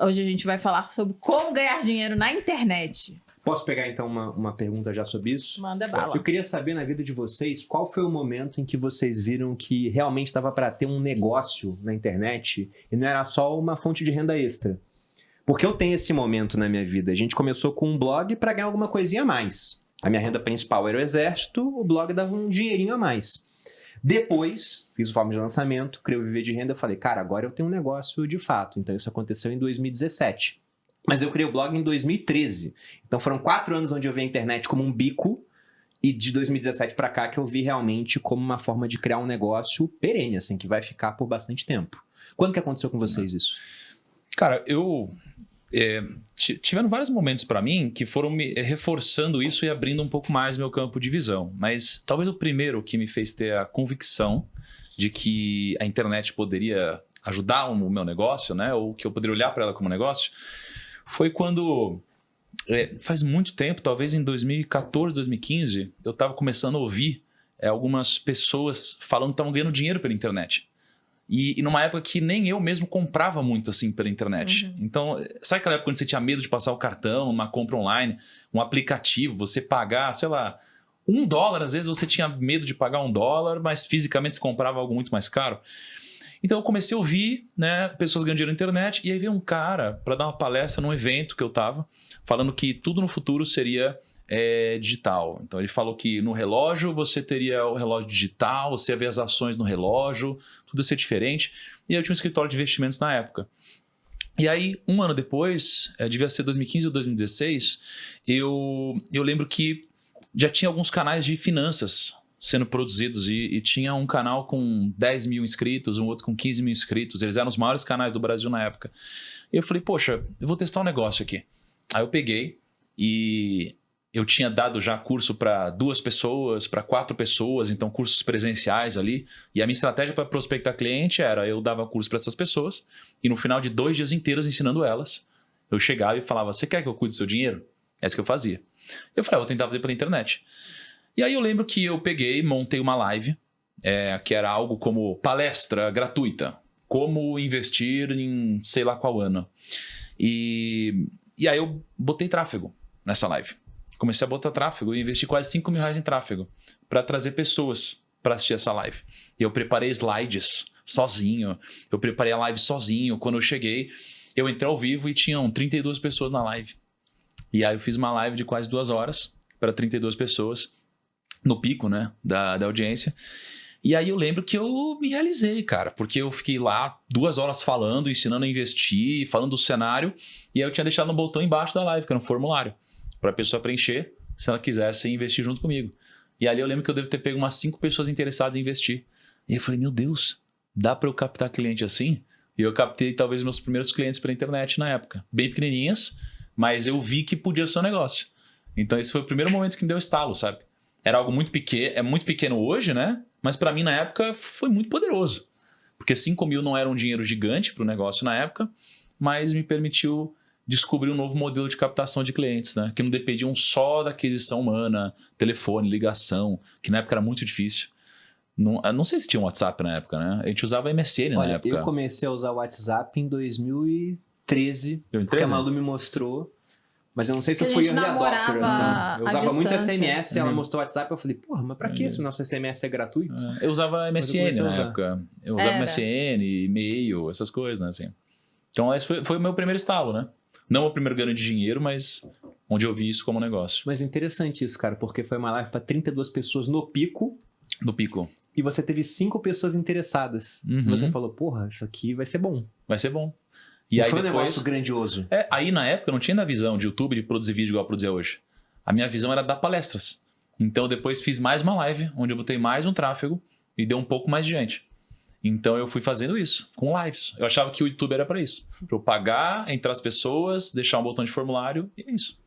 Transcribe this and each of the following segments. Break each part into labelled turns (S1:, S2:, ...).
S1: Hoje a gente vai falar sobre como ganhar dinheiro na internet.
S2: Posso pegar então uma pergunta já sobre isso?
S1: Manda bala.
S2: Eu queria saber na vida de vocês qual foi o momento em que vocês viram que realmente dava para ter um negócio na internet e não era só uma fonte de renda extra. Porque eu tenho esse momento na minha vida. A gente começou com um blog para ganhar alguma coisinha a mais. A minha renda principal era o exército, o blog dava um dinheirinho a mais. Depois, fiz o Forma de Lançamento, criei o Viver de Renda, falei, cara, agora eu tenho um negócio de fato. Então isso aconteceu em 2017. Mas eu criei o blog em 2013. Então foram 4 anos onde eu vi a internet como um bico e de 2017 para cá que eu vi realmente como uma forma de criar um negócio perene, assim, que vai ficar por bastante tempo. Quando que aconteceu com vocês isso?
S3: Cara, tiveram vários momentos para mim que foram me reforçando isso e abrindo um pouco mais meu campo de visão. Mas talvez o primeiro que me fez ter a convicção de que a internet poderia ajudar o meu negócio, né? Ou que eu poderia olhar para ela como negócio, foi quando, faz muito tempo, talvez em 2014, 2015, eu estava começando a ouvir algumas pessoas falando que estavam ganhando dinheiro pela internet. E numa época que nem eu mesmo comprava muito assim pela internet.
S1: Uhum.
S3: Então, sabe aquela época quando você tinha medo de passar o cartão, uma compra online, um aplicativo, você pagar, sei lá, $1, às vezes você tinha medo de pagar $1, mas fisicamente você comprava algo muito mais caro. Então eu comecei a ouvir, né, pessoas ganhando dinheiro na internet, e aí veio um cara para dar uma palestra num evento que eu tava, falando que tudo no futuro seria digital. Então ele falou que no relógio você teria o relógio digital, você ia ver as ações no relógio, tudo ia ser diferente. E eu tinha um escritório de investimentos na época. E aí, um ano depois, devia ser 2015 ou 2016, eu lembro que já tinha alguns canais de finanças sendo produzidos e tinha um canal com 10 mil inscritos, um outro com 15 mil inscritos. Eles eram os maiores canais do Brasil na época. E eu falei, poxa, eu vou testar um negócio aqui. Aí eu peguei e eu tinha dado já curso para 2 pessoas, para 4 pessoas, então cursos presenciais ali. E a minha estratégia para prospectar cliente era, eu dava curso para essas pessoas e no final de 2 dias inteiros ensinando elas, eu chegava e falava, você quer que eu cuide do seu dinheiro? É isso que eu fazia. Eu falei, vou tentar fazer pela internet. E aí eu lembro que eu peguei, montei uma live, que era algo como palestra gratuita, como investir em sei lá qual ano. E aí eu botei tráfego nessa live. Comecei a botar tráfego e investi quase R$5 mil em tráfego para trazer pessoas para assistir essa live. E eu preparei slides sozinho, eu preparei a live sozinho. Quando eu cheguei, eu entrei ao vivo e tinham 32 pessoas na live. E aí eu fiz uma live de quase 2 horas para 32 pessoas, no pico, né, da audiência. E aí eu lembro que eu me realizei, cara, porque eu fiquei lá 2 horas falando, ensinando a investir, falando do cenário, e aí eu tinha deixado um botão embaixo da live, que era um formulário, para a pessoa preencher, se ela quisesse investir junto comigo. E ali eu lembro que eu devo ter pego umas 5 pessoas interessadas em investir. E eu falei, meu Deus, dá para eu captar cliente assim? E eu captei talvez meus primeiros clientes pela internet na época, bem pequenininhas, mas eu vi que podia ser um negócio. Então esse foi o primeiro momento que me deu estalo, sabe? Era algo muito pequeno, é muito pequeno hoje, né? Mas para mim na época foi muito poderoso. Porque 5 mil não era um dinheiro gigante para o negócio na época, mas me permitiu descobrir um novo modelo de captação de clientes, né? Que não dependiam só da aquisição humana, telefone, ligação, que na época era muito difícil. Não sei se tinha um WhatsApp na época, né? A gente usava MSN na época.
S2: Eu comecei a usar o WhatsApp em 2013, porque a Malu me mostrou. Mas eu não sei se eu fui early adopter, assim. Eu usava muito SMS, ela mostrou o WhatsApp, eu falei, porra, mas pra que se o nosso SMS é gratuito?
S3: Eu usava MSN na época. Eu usava MSN, e-mail, essas coisas, né, assim. Então esse foi o meu primeiro estalo, né? Não o primeiro ganho de dinheiro, mas onde eu vi isso como negócio.
S2: Mas é interessante isso, cara, porque foi uma live pra 32 pessoas no pico.
S3: No pico.
S2: E você teve 5 pessoas interessadas. E você falou, porra, isso aqui vai ser bom.
S3: Vai ser bom.
S2: E aí foi depois... um negócio grandioso.
S3: Aí na época eu não tinha a visão de YouTube de produzir vídeo igual eu produzir hoje. A minha visão era dar palestras. Então eu depois fiz mais uma live, onde eu botei mais um tráfego e deu um pouco mais de gente. Então eu fui fazendo isso, com lives. Eu achava que o YouTube era para isso. Para eu pagar, entrar as pessoas, deixar um botão de formulário, e é isso.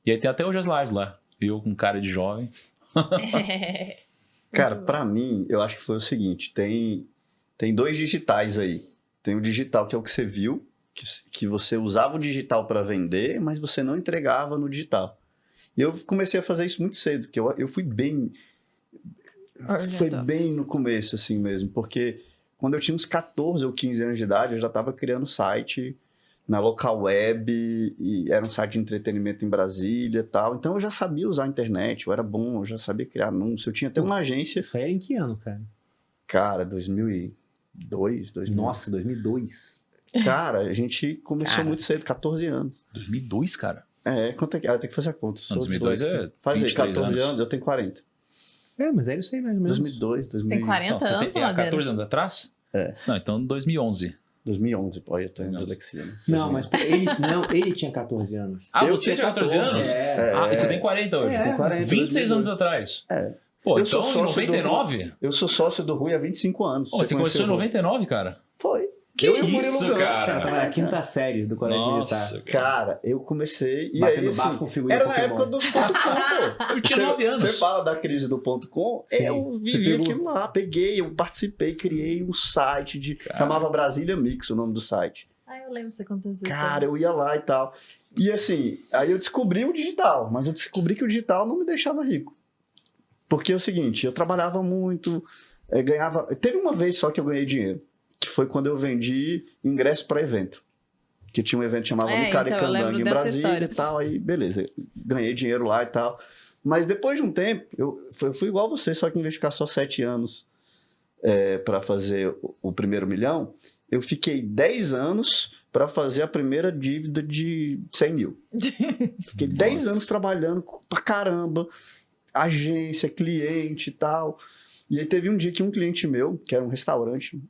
S3: E aí tem até hoje as lives lá. Eu com cara de jovem.
S4: Cara, para mim, eu acho que foi o seguinte. Tem 2 digitais aí. Tem o digital, que é o que você viu, que você usava o digital para vender, mas você não entregava no digital. E eu comecei a fazer isso muito cedo, porque eu fui bem... Foi bem no começo, assim mesmo, porque quando eu tinha uns 14 ou 15 anos de idade, eu já estava criando site na local web, e era um site de entretenimento em Brasília e tal. Então eu já sabia usar a internet, eu era bom, eu já sabia criar anúncio. Eu tinha até uma agência.
S2: Isso aí era em que ano, cara?
S4: Cara, 2002, 2000.
S2: Nossa, 2002.
S4: Cara, a gente começou
S2: Cara.
S4: muito cedo, 14 anos.
S3: 2002, cara.
S4: Quanto é que... tem que fazer a conta.
S3: Não, 2002 é
S4: Faz aí,
S3: 23
S4: 14
S3: anos.
S4: anos, eu tenho 40.
S2: Mas era isso aí mais ou menos.
S4: 2002,
S1: Tem
S4: 2000,
S1: 40
S3: Não, você
S1: anos,
S3: tem há
S1: Madeira.
S3: 14 anos atrás?
S4: É.
S3: Não, então 2011.
S4: 2011, pô, eu tenho
S3: 2011.
S4: dislexia, né?
S2: Não, mas ele tinha 14 anos.
S3: Ah,
S4: Eu
S3: você
S4: tinha
S3: tinha 14 anos? Ah, e você tem 40 hoje.
S2: É.
S4: Tenho 40,
S3: 26 anos atrás.
S4: É.
S3: Pô,
S4: Eu sou
S3: então em
S4: sócio do
S3: 99?
S4: Eu sou sócio do Rui há 25 anos.
S3: Pô, você começou em
S4: conheceu o Rui?
S3: 99, cara?
S4: Foi.
S3: Que
S4: Eu e o Murilo
S3: isso,
S4: Gama.
S2: Cara, tava na quinta série do colégio
S3: Nossa,
S2: militar.
S4: Cara, eu comecei... E
S2: Batendo
S4: aí,
S2: bafo
S4: assim,
S2: com figurinha
S4: era na
S2: Pokémon.
S4: época dos .com, pô.
S3: eu tinha 9 anos.
S4: Você fala da crise do .com,
S2: Sim.
S4: eu
S2: Você
S4: vivi
S2: pegou?
S4: aquilo lá, peguei, eu participei, criei um site
S3: Cara.
S4: chamava Brasília Mix, o nome do site.
S1: Ah, eu lembro você contou isso.
S4: Cara, eu ia lá e tal. E assim, aí eu descobri o digital, mas eu descobri que o digital não me deixava rico. Porque é o seguinte, eu trabalhava muito, ganhava... Teve uma vez só que eu ganhei dinheiro, que foi quando eu vendi ingresso para evento. Que tinha um evento chamado Micari
S1: então, eu lembro
S4: Candangue em
S1: dessa
S4: Brasília
S1: história.
S4: e tal, aí beleza, ganhei dinheiro lá e tal. Mas depois de um tempo, eu fui igual você, só que em vez de ficar só 7 anos para fazer o primeiro milhão, eu fiquei 10 anos para fazer a primeira dívida de 100 mil. Fiquei 10
S3: Nossa.
S4: anos trabalhando pra caramba, agência, cliente e tal. E aí teve um dia que um cliente meu, que era um restaurante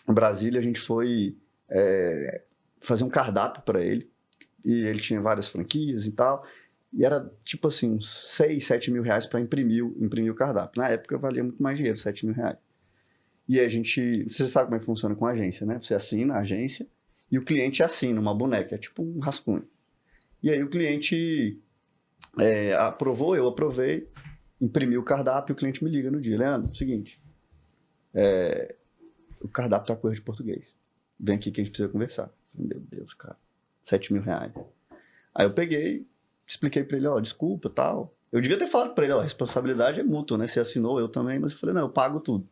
S4: em Brasília, a gente foi fazer um cardápio para ele. E ele tinha várias franquias e tal. E era tipo assim, uns 6, 7 mil reais para imprimir o cardápio. Na época valia muito mais dinheiro, 7 mil reais. E a gente... Você sabe como é que funciona com a agência, né? Você assina a agência e o cliente assina uma boneca. É tipo um rascunho. E aí o cliente aprovou, eu aprovei, imprimi o cardápio e o cliente me liga no dia. Leandro, seguinte, o cardápio tá com erro de português. Vem aqui que a gente precisa conversar. Meu Deus, cara. 7 mil reais. Aí eu peguei, expliquei pra ele, ó, desculpa, tal. Eu devia ter falado pra ele, ó, a responsabilidade é mútua, né? Você assinou, eu também, mas eu falei, não, eu pago tudo.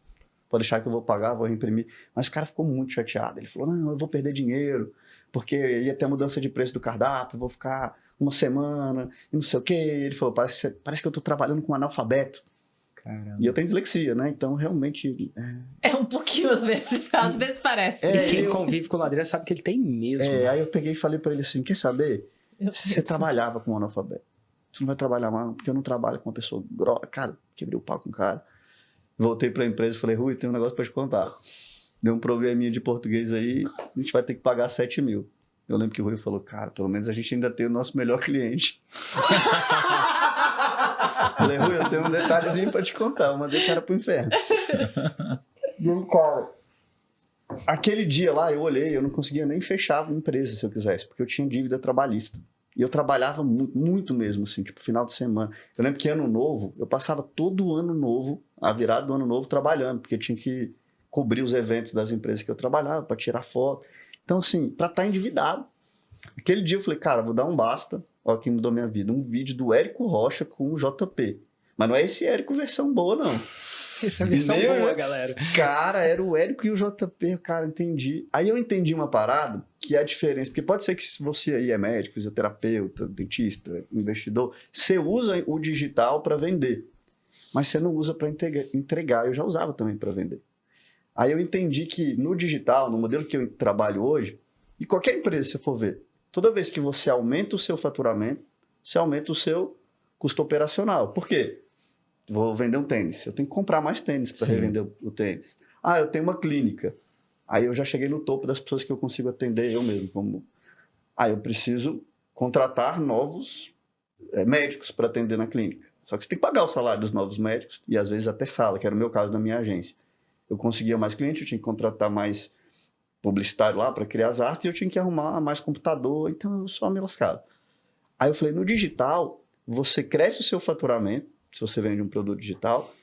S4: Pode deixar que eu vou pagar, vou reimprimir. Mas o cara ficou muito chateado. Ele falou, não, eu vou perder dinheiro, porque ia ter a mudança de preço do cardápio, vou ficar uma semana, e não sei o quê. Ele falou, parece que eu tô trabalhando com um analfabeto.
S2: Caramba.
S4: E eu tenho dislexia, né? Então, realmente...
S1: É um pouquinho às vezes parece.
S4: É,
S5: E quem
S4: eu-
S5: convive com o Ladeira sabe que ele tem mesmo.
S4: aí eu peguei e falei pra ele assim, quer saber?
S1: Eu-
S4: Você trabalhava com um analfabeto. Você não vai trabalhar mais, porque eu não trabalho com uma pessoa grossa. Cara, quebrei o pau com o cara. Voltei pra empresa e falei, Rui, tem um negócio pra te contar. Deu um probleminha de português aí, a gente vai ter que pagar 7 mil. Eu lembro que o Rui falou, cara, pelo menos a gente ainda tem o nosso melhor cliente. Falei, Rui, eu tenho um detalhezinho pra te contar. Eu mandei o cara pro inferno. E aí, cara, aquele dia lá, eu olhei, eu não conseguia nem fechar a empresa se eu quisesse, porque eu tinha dívida trabalhista. E eu trabalhava muito, muito mesmo, assim, tipo, final de semana. Eu lembro que ano novo, eu passava todo ano novo, a virada do ano novo, trabalhando, porque eu tinha que cobrir os eventos das empresas que eu trabalhava, para tirar foto. Então, assim, para estar endividado. Aquele dia eu falei, cara, vou dar um basta, ó, que mudou minha vida. Um vídeo do Érico Rocha com o JP. Mas não é esse Érico versão boa, não.
S5: Essa é a versão
S4: Nem eu-
S5: boa, galera.
S4: Cara, era o Érico e o JP, cara, entendi. Aí eu entendi uma parada, que é a diferença, porque pode ser que se você aí é médico, fisioterapeuta, dentista, investidor, você usa o digital para vender, mas você não usa para entregar. Eu já usava também para vender. Aí eu entendi que no digital, no modelo que eu trabalho hoje, e qualquer empresa que você for ver, toda vez que você aumenta o seu faturamento, você aumenta o seu custo operacional. Por quê? Vou vender um tênis. Eu tenho que comprar mais tênis para
S2: Sim.
S4: revender o tênis. Ah, eu tenho uma clínica. Aí eu já cheguei no topo das pessoas que eu consigo atender eu mesmo. Aí eu preciso contratar novos médicos para atender na clínica. Só que você tem que pagar o salário dos novos médicos e às vezes até sala, que era o meu caso na minha agência. Eu conseguia mais cliente, eu tinha que contratar mais publicitário lá para criar as artes e eu tinha que arrumar mais computador, então eu só me lascava. Aí eu falei, no digital, você cresce o seu faturamento, se você vende um produto digital,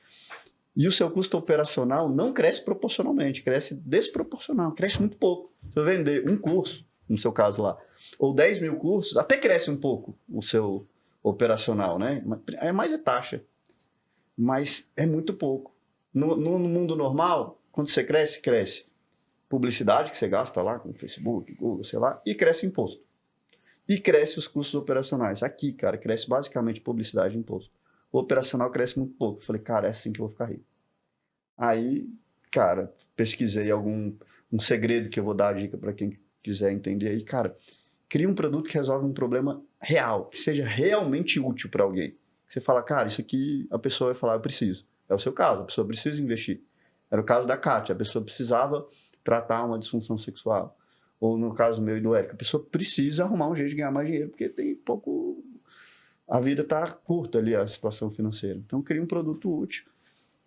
S4: e o seu custo operacional não cresce proporcionalmente, cresce desproporcional, cresce muito pouco. Se eu vender um curso, no seu caso lá, ou 10 mil cursos, até cresce um pouco o seu operacional, né? É mais a taxa, mas é muito pouco. No mundo normal, quando você cresce, cresce publicidade que você gasta lá com Facebook, Google, sei lá, e cresce imposto. E cresce os custos operacionais. Aqui, cara, cresce basicamente publicidade e imposto. O operacional cresce muito pouco. Eu falei, cara, é assim que eu vou ficar rico. Aí, cara, pesquisei um segredo que eu vou dar a dica para quem quiser entender aí. Cara, cria um produto que resolve um problema real, que seja realmente útil para alguém. Você fala, cara, isso aqui a pessoa vai falar, eu preciso. É o seu caso, a pessoa precisa investir. Era o caso da Kátia, a pessoa precisava tratar uma disfunção sexual. Ou no caso meu e do Érico, a pessoa precisa arrumar um jeito de ganhar mais dinheiro, porque tem pouco... A vida está curta ali, a situação financeira. Então, cria um produto útil.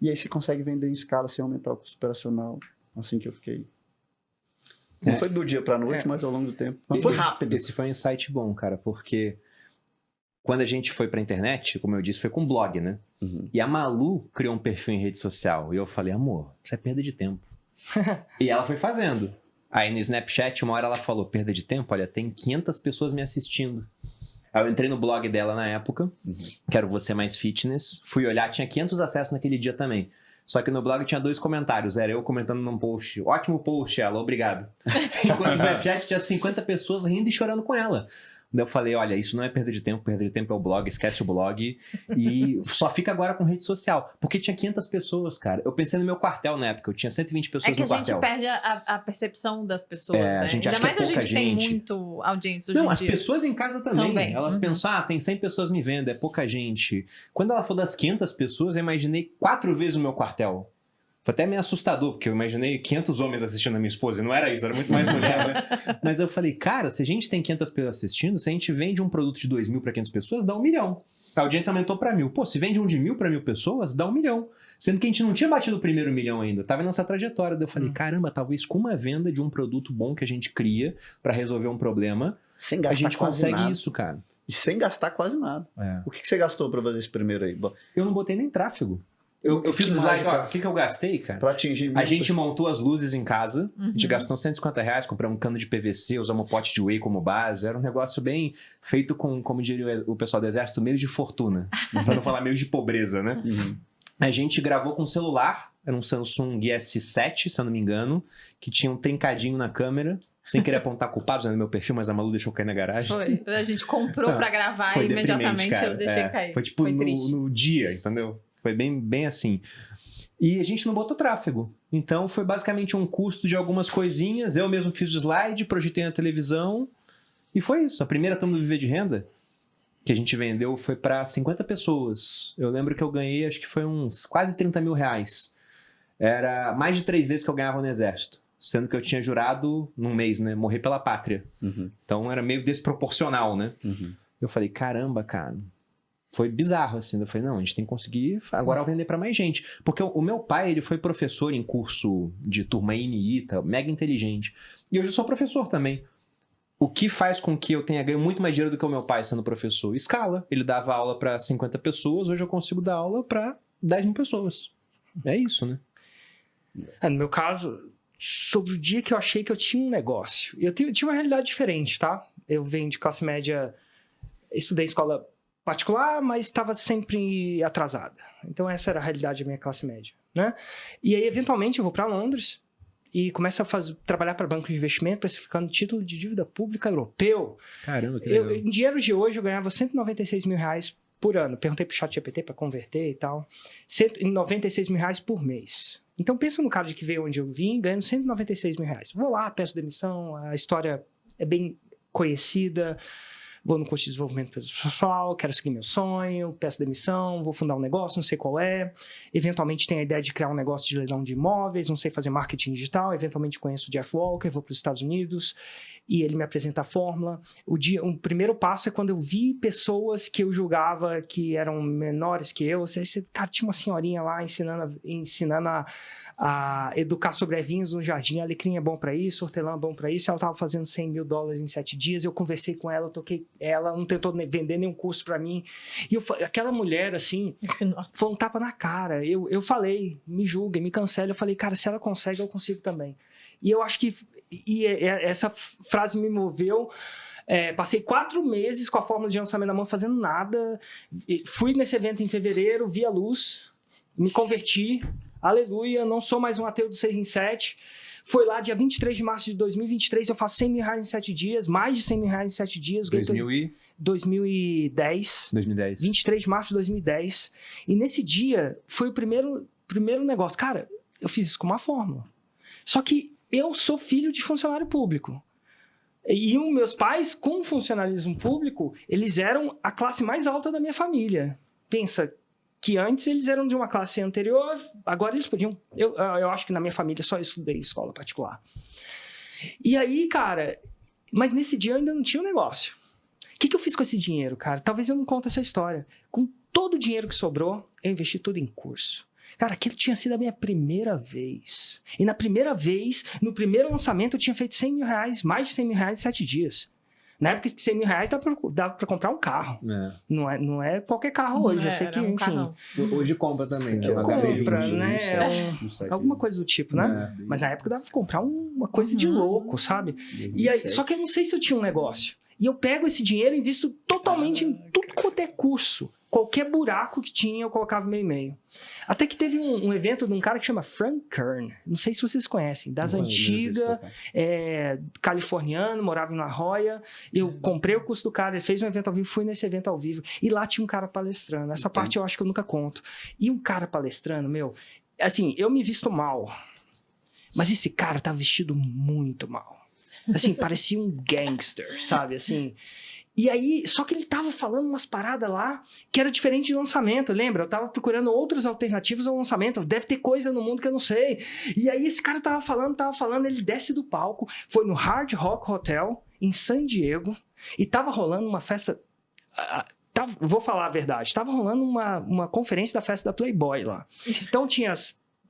S4: E aí você consegue vender em escala sem aumentar o custo operacional. Assim que eu fiquei. Não foi do dia para a noite, mas ao longo do tempo. Mas foi rápido.
S2: Esse foi um insight bom, cara, porque quando a gente foi pra internet, como eu disse, foi com blog, né?
S4: Uhum.
S2: E a Malu criou um perfil em rede social. E eu falei, amor, isso é perda de tempo. E ela foi fazendo. Aí no Snapchat, uma hora ela falou, perda de tempo? Olha, tem 500 pessoas me assistindo. Aí eu entrei no blog dela na época, Quero Você Mais Fitness. Fui olhar, tinha 500 acessos naquele dia também. Só que no blog tinha 2 comentários. Era eu comentando num post. Ótimo post, ela, obrigado. Enquanto no Snapchat tinha 50 pessoas rindo e chorando com ela. Daí eu falei, olha, isso não é perda de tempo é o blog, esquece o blog. E só fica agora com rede social. Porque tinha 500 pessoas, cara. Eu pensei no meu quartel na época, eu tinha 120 pessoas no quartel.
S1: É que a gente perde a percepção das pessoas, né?
S2: A gente
S1: Ainda
S2: acha
S1: mais
S2: que é
S1: a
S2: pouca
S1: gente tem
S2: gente.
S1: muito audiência hoje
S2: Não,
S1: em
S2: as
S1: dia.
S2: pessoas em casa também. Elas pensam, tem 100 pessoas me vendo, é pouca gente. Quando ela falou das 500 pessoas, eu imaginei 4 vezes o meu quartel. Foi até meio assustador, porque eu imaginei 500 homens assistindo a minha esposa, e não era isso, era muito mais mulher, né? Mas eu falei, cara, se a gente tem 500 pessoas assistindo, se a gente vende um produto de 2.000 para 500 pessoas, dá 1 milhão. A audiência aumentou para 1.000. Pô, se vende um de 1.000 para 1.000 pessoas, dá 1 milhão. Sendo que a gente não tinha batido o primeiro 1 milhão ainda, tava nessa trajetória. Daí eu falei, caramba, talvez com uma venda de um produto bom que a gente cria para resolver um problema,
S4: Sem
S2: a
S4: gastar
S2: gente
S4: quase
S2: consegue
S4: nada.
S2: isso, cara.
S4: E sem gastar quase nada.
S2: É.
S4: O que você gastou para fazer esse primeiro aí?
S2: Eu não botei nem tráfego. Eu fiz o slide, ó, o que eu gastei, cara?
S4: Para atingir...
S2: A gente montou as luzes em casa, a gente gastou R$150, compramos um cano de PVC, usamos um pote de whey como base, era um negócio bem feito com, como diria o pessoal do exército, meio de fortuna, pra não falar meio de pobreza, né? A gente gravou com celular, era um Samsung S7, se eu não me engano, que tinha um trincadinho na câmera, sem querer apontar culpados no meu perfil, mas a Malu deixou cair na garagem.
S1: Foi, a gente comprou pra gravar
S2: Foi
S1: e imediatamente
S2: deprimente, cara.
S1: eu deixei cair.
S2: Foi tipo
S1: triste.
S2: no dia, entendeu? Foi bem assim. E a gente não botou tráfego. Então foi basicamente um custo de algumas coisinhas. Eu mesmo fiz o slide, projetei na televisão. E foi isso. A primeira turma do Viver de Renda que a gente vendeu foi para 50 pessoas. Eu lembro que eu ganhei, acho que foi uns quase 30 mil reais. Era mais de 3 vezes que eu ganhava no exército. Sendo que eu tinha jurado num mês, né? Morrer pela pátria. Então era meio desproporcional, né? Eu falei, caramba, cara. Foi bizarro, assim. Eu falei, não, a gente tem que conseguir agora vender para mais gente. Porque o meu pai, ele foi professor em curso de turma INITA, mega inteligente. E hoje eu sou professor também. O que faz com que eu tenha ganho muito mais dinheiro do que o meu pai sendo professor? Escala. Ele dava aula para 50 pessoas, hoje eu consigo dar aula para 10 mil pessoas. É isso, né?
S5: No meu caso, sobre o dia que eu achei que eu tinha um negócio. Eu tinha uma realidade diferente, tá? Eu venho de classe média, estudei em escola particular, mas estava sempre atrasada. Então essa era a realidade da minha classe média, né? E aí, eventualmente, eu vou para Londres e começo a trabalhar para banco de investimento, precificando título de dívida pública europeu.
S2: Caramba, que legal.
S5: Em dinheiro de hoje, eu ganhava 196 mil reais por ano. Perguntei pro ChatGPT para converter e tal. 196 mil reais por mês. Então pensa no cara de que veio onde eu vim, ganhando 196 mil reais. Vou lá, peço demissão, a história é bem conhecida. Vou no curso de desenvolvimento pessoal, quero seguir meu sonho, peço demissão, vou fundar um negócio, não sei qual é. Eventualmente tenho a ideia de criar um negócio de leilão de imóveis, não sei fazer marketing digital. Eventualmente conheço o Jeff Walker, vou para os Estados Unidos e ele me apresenta a fórmula. O primeiro passo é quando eu vi pessoas que eu julgava que eram menores que eu. Ou seja, cara, tinha uma senhorinha lá ensinando a educar sobre vinhos no jardim. Alecrim é bom para isso, hortelã é bom para isso. Ela estava fazendo $100 mil em 7 dias. Eu conversei com ela, eu toquei ela, não tentou vender nenhum curso para mim. E aquela mulher, assim, foi um tapa na cara. Eu falei, me julguem, me cancele. Eu falei, cara, se ela consegue, eu consigo também. E eu acho que essa frase me moveu. Passei 4 meses com a fórmula de lançamento na mão, fazendo nada. Fui nesse evento em fevereiro, vi a luz, me converti. Aleluia, não sou mais um ateu do 6 em 7. Foi lá dia 23 de março de 2023, eu faço 100 mil reais em 7 dias, mais de 100 mil reais em 7 dias. 2010. 23 de março de 2010. E nesse dia, foi o primeiro negócio. Cara, eu fiz isso com uma fórmula. Só que eu sou filho de funcionário público. E os meus pais, com o funcionalismo público, eles eram a classe mais alta da minha família. Pensa que antes eles eram de uma classe anterior, agora eles podiam... Eu acho que na minha família só eu estudei escola particular. E aí, cara... Mas nesse dia eu ainda não tinha um negócio. O que eu fiz com esse dinheiro, cara? Talvez eu não conte essa história. Com todo o dinheiro que sobrou, eu investi tudo em curso. Cara, aquilo tinha sido a minha primeira vez. E na primeira vez, no primeiro lançamento, eu tinha feito 100 mil reais, mais de 100 mil reais em 7 dias. Na época, 100 mil reais dá pra comprar um carro. Não é qualquer carro hoje. Eu sei que, enfim.
S1: Carrão.
S2: Hoje compra também, né?
S5: Compra, né? Alguma coisa do tipo, né? Mas na época dava pra comprar uma coisa de louco, sabe? E aí, só que eu não sei se eu tinha um negócio. E eu pego esse dinheiro e invisto totalmente em tudo quanto é curso. Qualquer buraco que tinha, eu colocava meu e-mail. Até que teve um evento de um cara que chama Frank Kern. Não sei se vocês conhecem. Das antigas, californiano, morava em La Jolla. Eu comprei o curso do cara, ele fez um evento ao vivo, fui nesse evento ao vivo. E lá tinha um cara palestrando. Essa parte eu acho que eu nunca conto. E um cara palestrando, assim, eu me visto mal. Mas esse cara tá vestido muito mal. Assim, parecia um gangster, sabe? Assim... E aí, só que ele tava falando umas paradas lá que era diferente de lançamento, lembra? Eu tava procurando outras alternativas ao lançamento, deve ter coisa no mundo que eu não sei. E aí esse cara tava falando, ele desce do palco, foi no Hard Rock Hotel, em San Diego, e tava rolando uma festa... vou falar a verdade, tava rolando uma conferência da festa da Playboy lá. Então tinha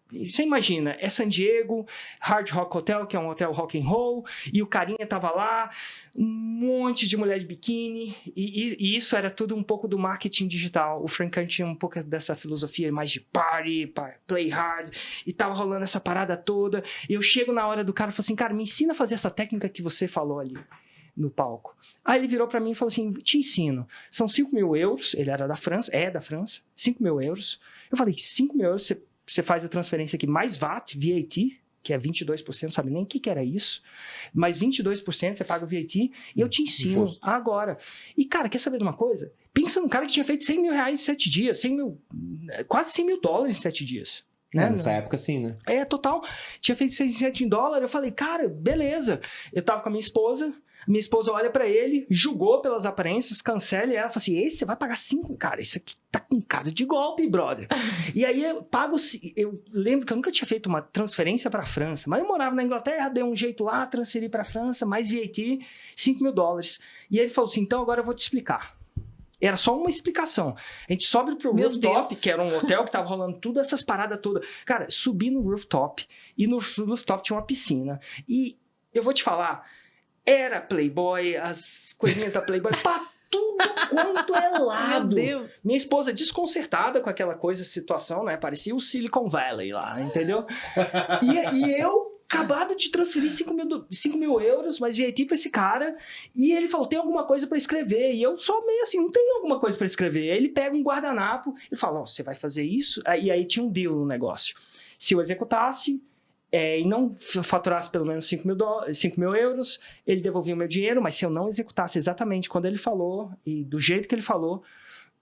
S5: você imagina, é San Diego, Hard Rock Hotel, que é um hotel rock and roll, e o carinha tava lá, um monte de mulher de biquíni, e isso era tudo um pouco do marketing digital. O Frank Kern tinha um pouco dessa filosofia mais de party, play hard, e tava rolando essa parada toda. E eu chego na hora do cara e falo assim, cara, me ensina a fazer essa técnica que você falou ali no palco. Aí ele virou pra mim e falou assim, te ensino, são 5 mil euros, ele era da França, 5 mil euros. Eu falei, 5 mil euros, você faz a transferência aqui mais VAT, que é 22%, não sabe nem o que era isso, mas 22% você paga o VAT, e eu te ensino agora. E, cara, quer saber de uma coisa? Pensa num cara que tinha feito 100 mil reais em 7 dias, quase 100 mil dólares em 7 dias. Né?
S2: Nessa época, sim, né?
S5: Total. Tinha feito 600 em dólar, eu falei, cara, beleza. Eu tava com a minha esposa olha pra ele, julgou pelas aparências, cancela, e ela fala assim, esse você vai pagar 5? Cara, isso aqui tá com cara de golpe, brother. E aí eu lembro que eu nunca tinha feito uma transferência pra França, mas eu morava na Inglaterra, dei um jeito lá, transferi pra França, mais VAT, 5 mil dólares. E ele falou assim, então agora eu vou te explicar. Era só uma explicação. A gente sobe pro rooftop, que era um hotel que tava rolando tudo, essas paradas todas. Cara, subi no rooftop, e no rooftop tinha uma piscina. E eu vou te falar, era Playboy, as coisinhas da Playboy, pra tudo quanto é lado.
S1: Meu Deus.
S5: Minha esposa desconcertada com aquela situação, né? Parecia o Silicon Valley lá, entendeu? E eu acabado de transferir 5 mil euros, mais VAT pra esse cara, e ele falou, tem alguma coisa pra escrever, e eu só meio assim, não tenho alguma coisa pra escrever. Aí ele pega um guardanapo e fala, você vai fazer isso? E aí tinha um deal no negócio. Se eu executasse, e não faturasse pelo menos 5 mil euros, ele devolvia o meu dinheiro, mas se eu não executasse exatamente quando ele falou, e do jeito que ele falou,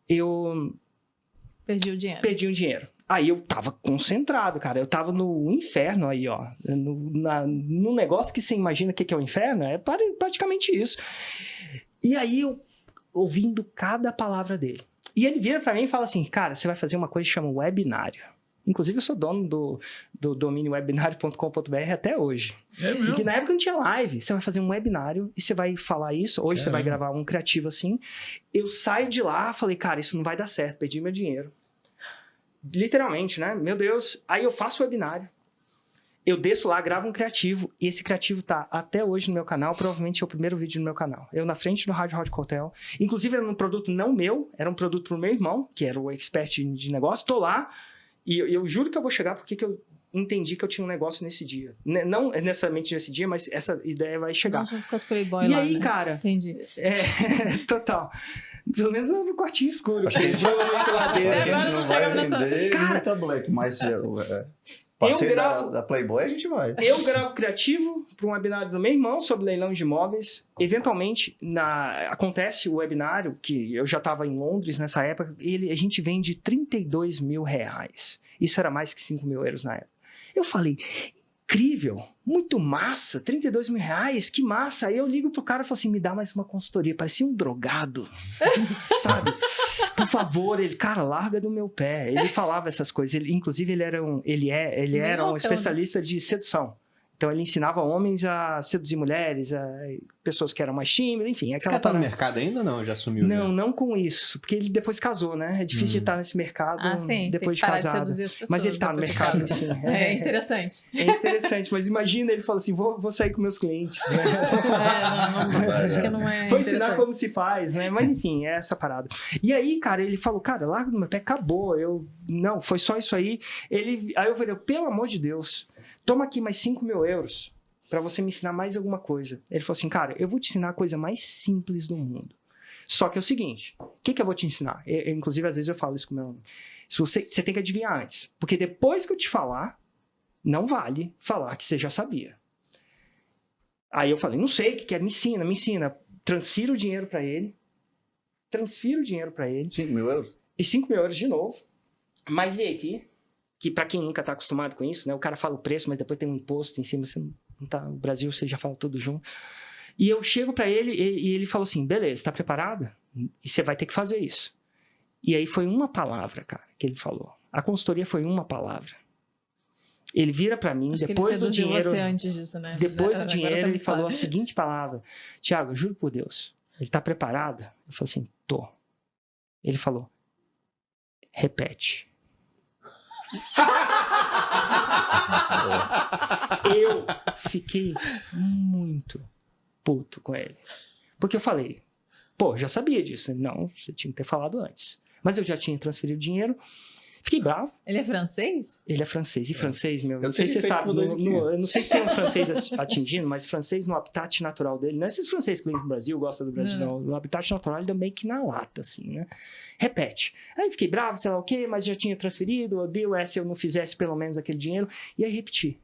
S5: eu
S1: perdi o dinheiro.
S5: Aí eu tava concentrado, cara. Eu tava no inferno aí, ó. No negócio que você imagina o que é o inferno, é praticamente isso. E aí eu ouvindo cada palavra dele. E ele vira pra mim e fala assim, cara, você vai fazer uma coisa que chama webinário. Inclusive, eu sou dono do domínio webinário.com.br até hoje. E que na época não tinha live. Você vai fazer um webinário e você vai falar isso. Hoje você vai gravar um criativo assim. Eu saio de lá, falei, cara, isso não vai dar certo. Perdi meu dinheiro. Literalmente, né? Meu Deus. Aí eu faço o webinário. Eu desço lá, gravo um criativo. E esse criativo tá até hoje no meu canal. Provavelmente é o primeiro vídeo no meu canal. Eu na frente do Hard Rock Hotel. Inclusive, era um produto não meu. Era um produto pro meu irmão, que era o expert de negócio. Tô lá. E eu juro que eu vou chegar porque eu entendi que eu tinha um negócio nesse dia. Não necessariamente nesse dia, mas essa ideia vai chegar.
S1: Não, junto com as Playboy
S5: e
S1: lá,
S5: aí,
S1: né?
S5: cara...
S1: Entendi.
S5: Total. Pelo menos no quartinho escuro.
S4: Acho que a gente não vai
S1: não chega
S4: vender
S5: Cara,
S4: muita black, mas Parceiro
S5: gravo-
S4: da Playboy, a gente vai.
S5: Eu gravo criativo para um webinário do meu irmão sobre leilão de imóveis. Eventualmente, acontece o webinário, que eu já estava em Londres nessa época, a gente vende R$32 mil. Isso era mais que 5 mil euros na época. Eu falei, incrível, muito massa, R$32 mil, que massa. Aí eu ligo pro cara e falo assim, me dá mais uma consultoria. Parecia um drogado, sabe? Por favor, ele, cara, larga do meu pé. Ele falava essas coisas. Inclusive, ele era um especialista de sedução. Então, ele ensinava homens a seduzir mulheres, pessoas que eram mais tímidas, enfim.
S2: Esse cara tá no mercado ainda ou não? Já sumiu?
S5: Não,
S2: já?
S5: não com isso. Porque ele depois casou, né? É difícil de estar nesse mercado
S1: sim,
S5: depois de
S1: tem que parar
S5: casado.
S1: de seduzir as pessoas.
S5: Mas ele tá no
S1: depois de
S5: mercado,
S1: casar.
S5: assim.
S1: É interessante.
S5: É interessante, mas imagina ele falando assim, vou sair com meus clientes. Né?
S1: Acho que não é
S5: Vou ensinar
S1: interessante.
S5: como se faz, né? Mas enfim, é essa parada. E aí, cara, ele falou, cara, larga do meu pé, acabou. Não, foi só isso aí. Aí eu falei, pelo amor de Deus, toma aqui mais 5 mil euros pra você me ensinar mais alguma coisa. Ele falou assim, cara, eu vou te ensinar a coisa mais simples do mundo. Só que é o seguinte, o que eu vou te ensinar? Inclusive, às vezes eu falo isso com o meu aluno. Você tem que adivinhar antes. Porque depois que eu te falar, não vale falar que você já sabia. Aí eu falei, não sei o que é, me ensina. Transfiro o dinheiro pra ele.
S4: 5 mil euros?
S5: E 5 mil euros de novo. Mas e aqui, que pra quem nunca tá acostumado com isso, né? O cara fala o preço, mas depois tem um imposto em cima, você não tá, o Brasil você já fala tudo junto. E eu chego pra ele e ele falou assim, beleza, tá preparado? E você vai ter que fazer isso. E aí foi uma palavra, cara, que ele falou. A consultoria foi uma palavra. Ele vira pra mim,
S1: Acho
S5: depois
S1: que ele
S5: do
S1: seduziu
S5: dinheiro...
S1: você antes disso, né?
S5: Depois do
S1: Agora
S5: dinheiro,
S1: tá
S5: ele
S1: muito
S5: falou
S1: claro.
S5: a seguinte palavra. Tiago, eu juro por Deus, ele tá preparado? Eu falei assim, tô. Ele falou, repete. Eu fiquei muito puto com ele. Porque eu falei, pô, já sabia disso. Não, você tinha que ter falado antes. Mas eu já tinha transferido dinheiro. Fiquei bravo.
S1: Ele é francês?
S5: Ele é francês. E francês, meu, não
S4: Eu
S5: sei se você
S4: teria
S5: sabe.
S4: feito por 2.500.
S5: Eu não sei se tem um francês atingindo, mas francês no habitat natural dele. Não é esses franceses que vêm do Brasil, gostam do Brasil, não. No habitat natural ele dá meio que na lata, assim, né? Repete. Aí fiquei bravo, sei lá o quê, mas já tinha transferido. Eu dei o se eu não fizesse pelo menos aquele dinheiro. E aí repeti.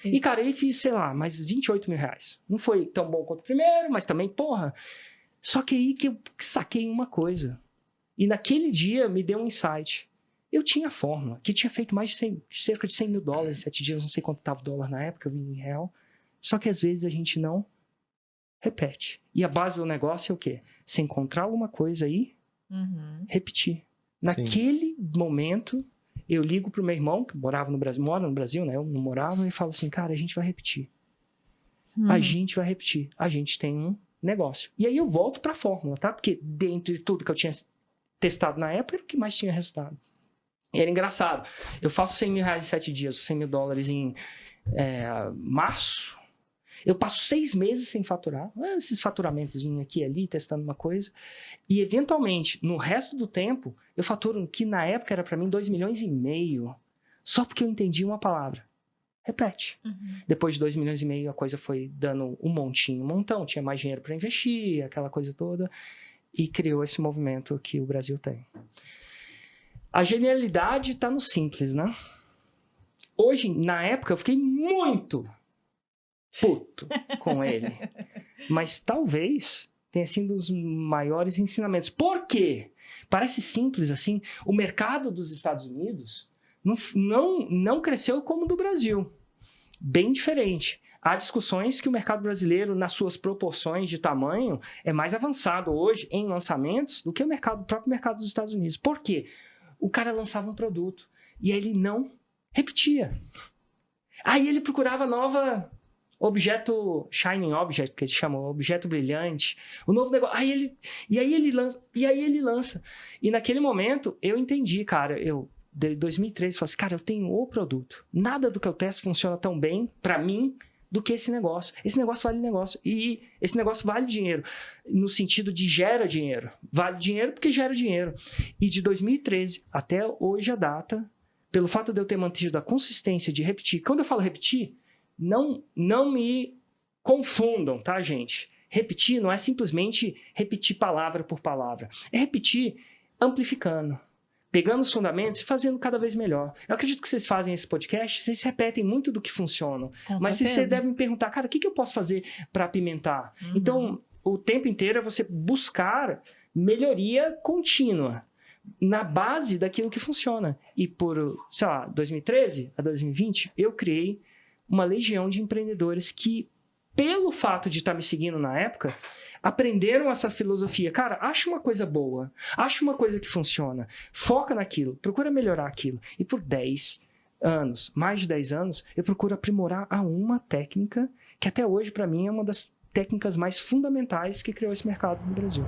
S5: E, cara, aí fiz, sei lá, mais 28 mil reais. Não foi tão bom quanto o primeiro, mas também, porra. Só que aí que eu saquei uma coisa. E naquele dia me deu um insight. Eu tinha a fórmula, que tinha feito mais de cerca de 100 mil dólares em 7 dias, não sei quanto estava o dólar na época, eu vi em real. Só que às vezes a gente não repete. E a base do negócio é o quê? Você encontrar alguma coisa aí, repetir. Naquele momento, eu ligo pro meu irmão, que mora no Brasil, né? Eu não morava, e falo assim, cara, a gente vai repetir. A gente vai repetir. A gente tem um negócio. E aí eu volto pra fórmula, tá? Porque dentro de tudo que eu tinha testado na época, era o que mais tinha resultado. E era engraçado. Eu faço 100 mil reais em 7 dias, 100 mil dólares em março. Eu passo 6 meses sem faturar. Esses faturamentos aqui e ali, testando uma coisa. E, eventualmente, no resto do tempo, eu faturo, que na época era para mim 2,5 milhões. Só porque eu entendi uma palavra. Repete. Depois de 2,5 milhões, a coisa foi dando um montão. Tinha mais dinheiro para investir, aquela coisa toda. E criou esse movimento que o Brasil tem. A genialidade está no simples, né? Hoje, na época, eu fiquei muito puto com ele. Mas talvez tenha sido um dos maiores ensinamentos. Por quê? Parece simples assim. O mercado dos Estados Unidos não cresceu como o do Brasil. Bem diferente. Há discussões que o mercado brasileiro, nas suas proporções de tamanho, é mais avançado hoje em lançamentos do que o próprio mercado dos Estados Unidos. Por quê? O cara lançava um produto e ele não repetia. Aí ele procurava nova shining object, que ele chamou, objeto brilhante, o novo negócio. Aí ele lança. E naquele momento eu entendi, cara, de 2013, falei assim, cara, eu tenho o produto. Nada do que eu testo funciona tão bem para mim do que esse negócio. Esse negócio vale negócio. E esse negócio vale dinheiro. No sentido de gera dinheiro. Vale dinheiro porque gera dinheiro. E de 2013 até hoje a data, pelo fato de eu ter mantido a consistência de repetir. Quando eu falo repetir, não me confundam, tá, gente? Repetir não é simplesmente repetir palavra por palavra. É repetir amplificando. pegando os fundamentos e fazendo cada vez melhor. Eu acredito que vocês fazem esse podcast, vocês repetem muito do que funciona.
S1: Com
S5: Mas
S1: certeza.
S5: vocês devem me perguntar, cara, o que eu posso fazer para apimentar?
S1: Uhum.
S5: Então, o tempo inteiro é você buscar melhoria contínua na base daquilo que funciona. E por, sei lá, 2013 a 2020, eu criei uma legião de empreendedores que, pelo fato de estar me seguindo na época, aprenderam essa filosofia. Cara, acha uma coisa boa, acha uma coisa que funciona, foca naquilo, procura melhorar aquilo. E por 10 anos, mais de 10 anos, eu procuro aprimorar a uma técnica que até hoje, para mim, é uma das técnicas mais fundamentais que criou esse mercado no Brasil.